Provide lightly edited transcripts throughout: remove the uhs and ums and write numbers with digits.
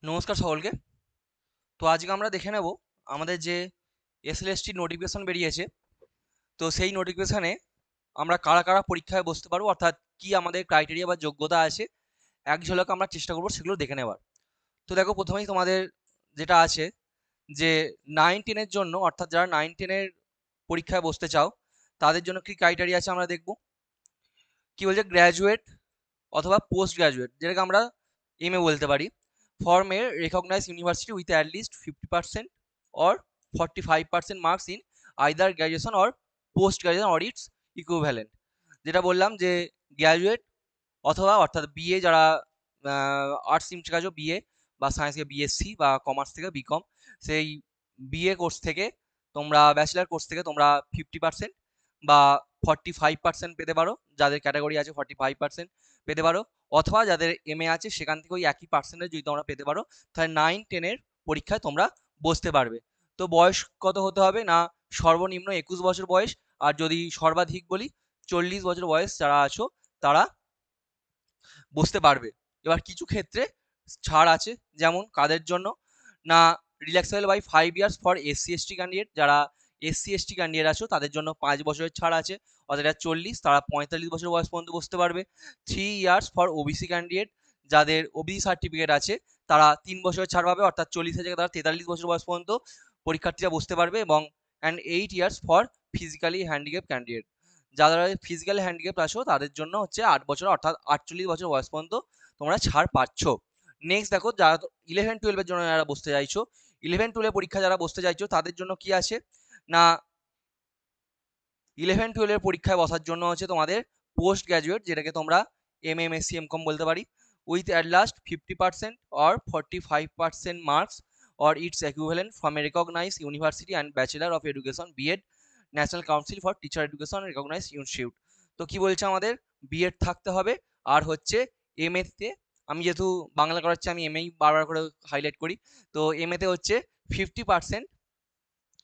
নমস্কার সকলকে। তো আজকে আমরা দেখে নেব আমাদের যে এসএলএসটি নোটিফিকেশন বেরিয়েছে। তো সেই নোটিফিকেশনে আমরা কারা কারা পরীক্ষায় বসতে পারবো, অর্থাৎ কি আমাদের ক্রাইটেরিয়া বা যোগ্যতা আছে, এক ঝলক আমরা চেষ্টা করবো সেগুলো দেখে নেওয়ার। তো দেখো, প্রথমেই তোমাদের যেটা আছে যে 9-10-এর জন্য, অর্থাৎ যারা 9-10-এর পরীক্ষায় বসতে চাও তাদের জন্য কি ক্রাইটেরিয়া আছে আমরা দেখব। কি বলছে, গ্র্যাজুয়েট অথবা পোস্ট গ্র্যাজুয়েট, যেটাকে আমরা এমএ বলতে পারি, from a recognized university with at least 50% or 45% marks in either graduation or post graduation or its equivalent। যেটা বললাম যে গ্র্যাজুয়েট অথবা অর্থাৎ বিএ, যারা আর্টস স্ট্রিম থেকে আছো বিএ, বা সায়েন্স থেকে বিএসসি, বা কমার্স থেকে বিকম, সেই বিএ কোর্স থেকে তোমরা, ব্যাচেলার কোর্স থেকে তোমরা 50% বা 45% পেতে পারো, যাদের ক্যাটাগরি আছে 45% পেতে পারো, অথবা যাদের এমএ আছে সেখান থেকে ওই একই পার্সেন্টেজ যদি তোমরা পেতে পারো, তাহলে 9-10-এর পরীক্ষায় তোমরা বসতে পারবে। তো বয়স কত হতে হবে না, সর্বনিম্ন 21 বছর বয়স, আর যদি সর্বাধিক বলি 40 বছর বয়স যারা আছো তারা বসতে পারবে। এবার কিছু ক্ষেত্রে ছাড় আছে, যেমন কাদের জন্য না, relaxable by 5 years for SC ST candidate, যারা এসসি এসটি ক্যান্ডিডেট আছো তাদের জন্য 5 বছরের ছাড় আছে, অর্থাৎ 40, তারা 45 বছর বয়স পর্যন্ত বসতে পারবে। 3 ইয়ার্স ফর ওবিসি ক্যান্ডিডেট, যাদের ওবিসি সার্টিফিকেট আছে তারা 3 বছরের ছাড় পাবে, অর্থাৎ 40 থেকে তারা 43 বছর বয়স পর্যন্ত পরীক্ষার্থীরা বসতে পারবে। এবং 8 years for physically handicap candidate, যারা ফিজিক্যাল হ্যান্ডিক্যাপ আছো তাদের জন্য হচ্ছে 8 বছর, অর্থাৎ 48 বছর বয়স পর্যন্ত তোমরা ছাড় পাচ্ছ। নেক্সট দেখো, যারা 11-12-এর জন্য যারা বসতে চাইছো, 11-12 পরীক্ষা যারা বসতে চাইছো তাদের জন্য কি আছে না, 11-12 পরীক্ষায় বসার জন্য হচ্ছে তোমাদের পোস্ট গ্র্যাজুয়েট, যেটাকে তোমরা এমএমএসসি এমকম বলতে পারি, with at last 50% or 45% marks or its equivalent from a recognized university and bachelor of education B Ed, national council for teacher education recognised institute. তো কি বলছে, আমাদের বিএড থাকতে হবে, আর হচ্ছে এমএ তে, আমি যেহেতু বাংলা করাচ্ছি আমি এমএই বারবার করে হাইলাইট করি, তো এমএ তে হচ্ছে 50%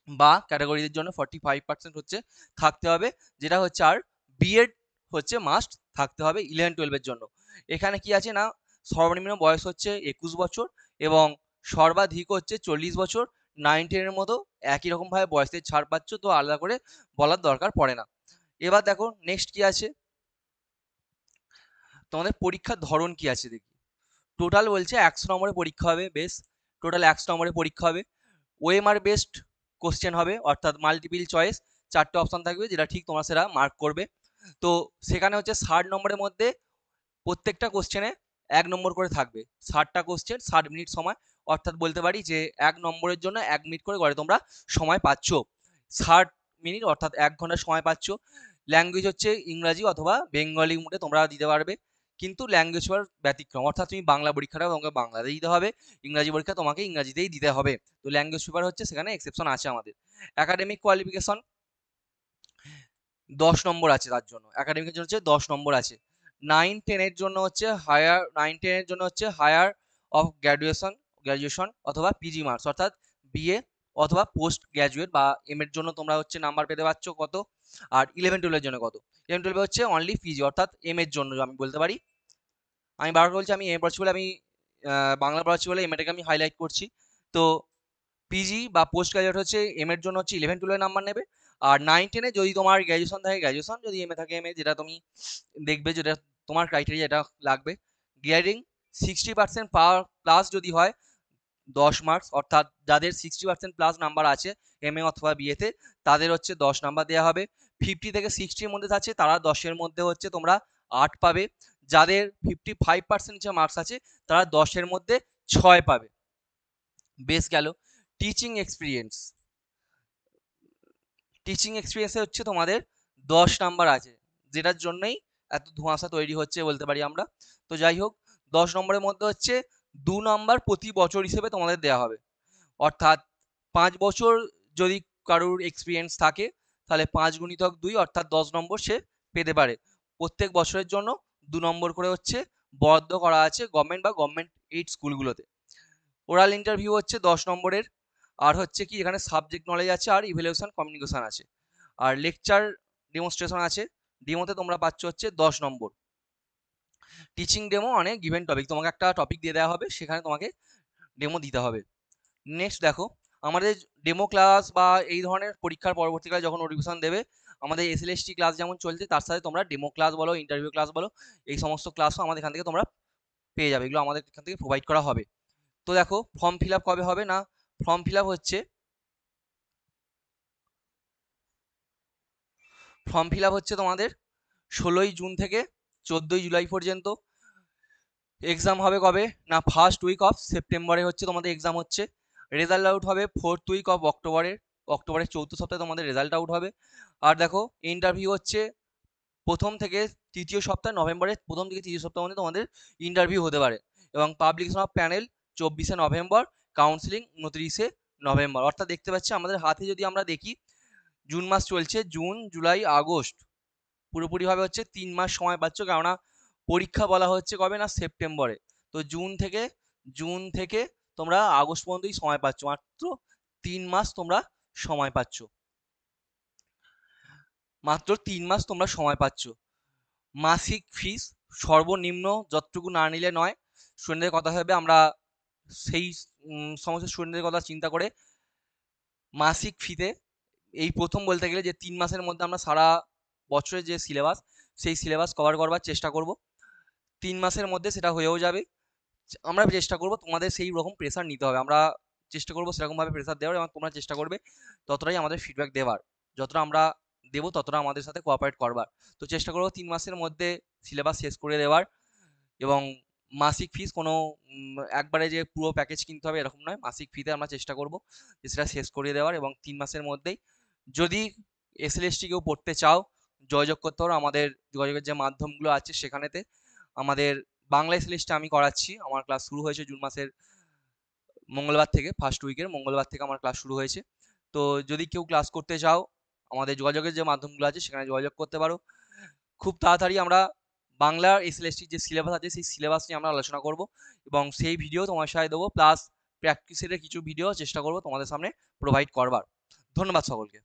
বা ক্যাটাগরিদের জন্য 45% হচ্ছে থাকতে হবে, যেটা হচ্ছে, আর বিএড হচ্ছে মাস্ট থাকতে হবে 11-12-এর জন্য। এখানে কি আছে না, সর্বনিম্ন বয়স হচ্ছে 21 বছর এবং সর্বাধিক হচ্ছে 40 বছর। 9-10-এর মতো একই রকম ভাবে বয়সের ছাড় পাচ্ছ, তো আলাদা করে বলার দরকার পড়ে না। এবার দেখো নেক্সট কি আছে, তোমাদের পরীক্ষার ধরন কি আছে দেখি। টোটাল বলছে 100 নম্বরের পরীক্ষা হবে, বেশ, টোটাল 100 নম্বরের পরীক্ষা হবে। ওএমআর বেসড কোশ্চেন হবে, অর্থাৎ মাল্টিপল চয়েস, 4টে অপশন থাকবে, যেটা ঠিক তোমরা সেটা মার্ক করবে। তো সেখানে হচ্ছে 60 নম্বরের মধ্যে প্রত্যেকটা কোশ্চেনে 1 নম্বর করে থাকবে। 60টা কোশ্চেন, 60 মিনিট সময়, অর্থাৎ বলতে পারি যে 1 নম্বরের জন্য 1 মিনিট করে গড়ে তোমরা সময় পাচ্ছ। 60 মিনিট অর্থাৎ 1 ঘন্টা সময় পাচ্ছ। ল্যাঙ্গুয়েজ হচ্ছে ইংরাজি অথবা বেঙ্গলি মোডে তোমরা দিতে পারবে, কিন্তু ল্যাঙ্গুয়েজ পেপার ব্যতিক্রম, অর্থাৎ তুমি বাংলা পরীক্ষাটা তোমাকে বাংলাতে দিতে হবে, ইংরাজি পরীক্ষা তোমাকে ইংরাজিতেই দিতে হবে। তো ল্যাঙ্গুয়েজ পেপার হচ্ছে সেখানে এক্সেপশন আছে আমাদের। একাডেমিক কোয়ালিফিকেশন 10 নম্বর আছে, তার জন্য একাডেমিকের জন্য হচ্ছে 10 নম্বর আছে। 9-10-এর জন্য হচ্ছে হায়ার, 9-10-এর জন্য হচ্ছে হায়ার অফ গ্র্যাজুয়েশন অথবা পিজি মার্কস, অর্থাৎ বিএ অথবা পোস্ট গ্র্যাজুয়েট বা এম এর জন্য তোমরা হচ্ছে নাম্বার পেতে পারছো কত, আর 11-12-এর জন্য কত। 11-12 হচ্ছে অনলি পিজি, অর্থাৎ এম এর জন্য আমি বলতে পারি। আমি বারবার বলছি আমি এম পড়ছি বলে, আমি বাংলা পড়াচ্ছি বলে এমএটাকে আমি হাইলাইট করছি। তো পিজি বা পোস্ট গ্রাজুয়েট হচ্ছে এম এর জন্য হচ্ছে 11-12 নাম্বার নেবে, আর 9-10-এ যদি তোমার গ্র্যাজুয়েশন থাকে গ্র্যাজুয়েশন, যদি এমএ থাকে এমএ, যেটা তুমি দেখবে, যেটা তোমার ক্রাইটেরিয়া এটা লাগবে। গ্রেডিং 60% প্লাস যদি হয় 10 মার্কস, অর্থাৎ যাদের 60% প্লাস নাম্বার আছে এমএ অথবা বিএতে, তাদের হচ্ছে 10 নাম্বার দেওয়া হবে। 50 থেকে 60-র মধ্যে আছে তারা 10-এর মধ্যে হচ্ছে তোমরা 8 পাবে। যাদের 55% যে মার্কস আছে তারা 10-এর মধ্যে 6 পাবে। বেশ গেল। টিচিং এক্সপিরিয়েন্স, টিচিং এক্সপিরিয়েন্সে হচ্ছে তোমাদের 10 নাম্বার আছে, যেটার জন্যই এত ধোঁয়াশা তৈরি হচ্ছে বলতে পারি আমরা। তো যাই হোক, 10 নম্বরের মধ্যে হচ্ছে 2 নাম্বার প্রতি বছর হিসেবে তোমাদের দেওয়া হবে, অর্থাৎ 5 বছর যদি কারোর এক্সপিরিয়েন্স থাকে তাহলে 5 × 2 অর্থাৎ 10 নম্বর সে পেতে পারে। প্রত্যেক বছরের জন্য 2 নম্বর করে হচ্ছে বরাদ্দ করা আছে গভর্নমেন্ট বা গভর্নমেন্ট এইড স্কুলগুলোতে। ওরাল ইন্টারভিউ হচ্ছে 10 নম্বরের, আর হচ্ছে কি এখানে সাবজেক্ট নলেজ আছে আর ইভ্যালুয়েশন কমিউনিকেশন আছে, আর লেকচার ডেমনস্ট্রেশন আছে। ডেমোতে তোমরা পাচ্ছ হচ্ছে 10 নম্বর। টিচিং ডেমো মানে গিভেন টপিক, তোমাকে একটা টপিক দিয়ে দেওয়া হবে, সেখানে তোমাকে ডেমো দিতে হবে। নেক্সট দেখো, আমাদের ডেমো ক্লাস বা এই ধরনের পরীক্ষার পরবর্তীকালে যখন নোটিফিকেশন দেবে, আমাদের এসএলএসটি ক্লাস যেমন চলছে তার সাথে তোমরা ডেমো ক্লাস বলো, ইন্টারভিউ ক্লাস বলো, এই সমস্ত ক্লাসও আমাদের এখান থেকে তোমরা পেয়ে যাবে, এগুলো আমাদের এখান থেকে প্রোভাইড করা হবে। তো দেখো, ফর্ম ফিল আপ কবে হবে না, ফর্ম ফিল আপ হচ্ছে তোমাদের 16ই জুন থেকে 14ই জুলাই পর্যন্ত। এক্সাম হবে কবে না, ফার্স্ট উইক অফ সেপ্টেম্বরে হচ্ছে তোমাদের এক্সাম হচ্ছে। রেজাল্ট আউট হবে ফোর্থ উইক অফ অক্টোবরের চৌথ সপ্তাহে তোমাদের রেজাল্ট আউট হবে। আর দেখো, ইন্টারভিউ হচ্ছে প্রথম থেকে তৃতীয় সপ্তাহ, নভেম্বরের প্রথম থেকে তৃতীয় সপ্তাহ মধ্যে তোমাদের ইন্টারভিউ হতে পারে। এবং পাবলিকেশন অফ প্যানেল 24শে নভেম্বর, কাউন্সিলিং 29শে নভেম্বর। অর্থাৎ দেখতে পাচ্ছি আমাদের হাতে যদি আমরা দেখি, জুন মাস চলছে, জুন জুলাই আগস্ট, পুরোপুরিভাবে হচ্ছে 3 মাস সময় পাচ্ছ, কেননা পরীক্ষা বলা হচ্ছে কবে না, সেপ্টেম্বরে। তো জুন থেকে তোমরা আগস্ট পর্যন্তই সময় পাচ্ছ, মাত্র 3 মাস তোমরা সময় পাচ্ছ, মাত্র 3 মাস তোমরা সময় পাচ্ছ। মাসিক ফিস সর্বনিম্ন যতটুকু না নিলে নয়, স্টুডেন্টদের কথা হবে, আমরা সেই সমস্ত স্টুডেন্টদের কথা চিন্তা করে মাসিক ফিতে এই প্রথম বলতে গেলে যে 3 মাসের মধ্যে আমরা সারা বছরের যে সিলেবাস, সেই সিলেবাস কভার করবার চেষ্টা করব। 3 মাসের মধ্যে সেটা হয়েও যাবে। আমরা চেষ্টা করব তোমাদের সেই রকম প্রেসার নিতে হবে, আমরা চেষ্টা করবো সেরকমভাবে প্রেসার দেওয়ার, এবং তোমরা চেষ্টা করবে ততটাই আমাদের ফিডব্যাক দেওয়ার, যতটা আমরা দেবো ততটা আমাদের সাথে কোঅপারেট করবার। তো চেষ্টা করবো 3 মাসের মধ্যে সিলেবাস শেষ করে দেওয়ার। এবং মাসিক ফিস কোনো একবারে যে পুরো প্যাকেজ কিনতে হবে এরকম নয়, মাসিক ফিতে আমরা চেষ্টা করব যে সেটা শেষ করিয়ে দেওয়ার। এবং 3 মাসের মধ্যেই যদি এসএলএসটি কেউ পড়তে চাও, যোগাযোগ করতে পারো আমাদের যোগাযোগের যে মাধ্যমগুলো আছে সেখানেতে। আমাদের বাংলা এসএলএসটি আমি করাচ্ছি, আমার ক্লাস শুরু হয়েছে জুন মাসের মঙ্গলবার থেকে, ফার্স্ট উইকের মঙ্গলবার থেকে আমার ক্লাস শুরু হয়েছে। তো যদি কেউ ক্লাস করতে চাও, আমাদের যোগাযোগের যে মাধ্যমগুলো আছে সেখানে যোগাযোগ করতে পারো। খুব তাড়াতাড়ি আমরা বাংলার এসএলএসটির যে সিলেবাস আছে সেই সিলেবাস নিয়ে আমরা আলোচনা করব, এবং সেই ভিডিও তোমার সাথে দেবো, প্লাস প্র্যাকটিসের কিছু ভিডিও চেষ্টা করব তোমাদের সামনে প্রোভাইড করবার। ধন্যবাদ সকলকে।